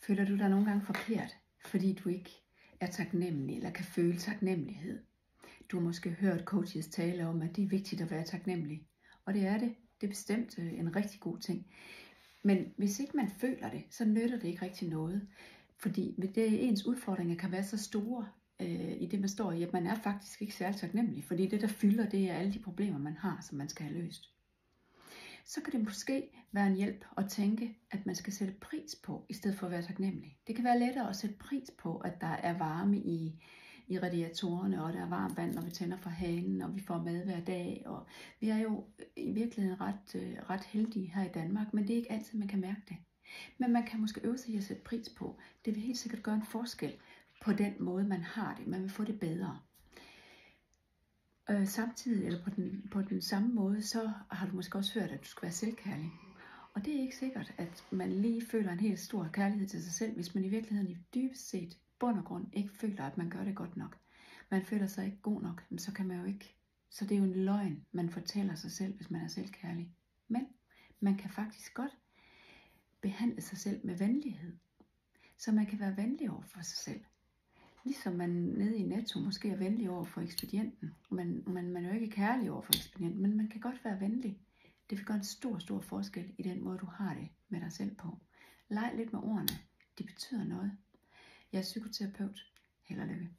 Føler du dig nogle gange forkert, fordi du ikke er taknemmelig eller kan føle taknemmelighed? Du har måske hørt coaches tale om, at det er vigtigt at være taknemmelig. Og det er det. Det er bestemt en rigtig god ting. Men hvis ikke man føler det, så nytter det ikke rigtig noget. Fordi ens udfordringer kan være så store i det, man står i, at man er faktisk ikke særlig taknemmelig. Fordi det, der fylder, det er alle de problemer, man har, som man skal have løst. Så kan det måske være en hjælp at tænke, at man skal sætte pris på, i stedet for at være taknemmelig. Det kan være lettere at sætte pris på, at der er varme i radiatorerne, og der er varmt vand, når vi tænder for hanen, og vi får mad hver dag. Og vi er jo i virkeligheden ret heldige her i Danmark, men det er ikke altid, man kan mærke det. Men man kan måske øve sig i at sætte pris på. Det vil helt sikkert gøre en forskel på den måde, man har det. Man vil få det bedre. Samtidig, eller på den samme måde, så har du måske også hørt, at du skal være selvkærlig. Og det er ikke sikkert, at man lige føler en helt stor kærlighed til sig selv, hvis man i virkeligheden i dybest set, bund og grund, ikke føler, at man gør det godt nok. Man føler sig ikke god nok, men så kan man jo ikke. Så det er jo en løgn, man fortæller sig selv, hvis man er selvkærlig. Men man kan faktisk godt behandle sig selv med venlighed. Så man kan være venlig over for sig selv. Ligesom man nede i Netto måske er venlig over for ekspedienten. Man er jo ikke kærlig over for ekspedienten, men man kan godt være venlig. Det vil gøre en stor forskel i den måde, du har det med dig selv på. Leg lidt med ordene. De betyder noget. Jeg er psykoterapeut. Held og lykke.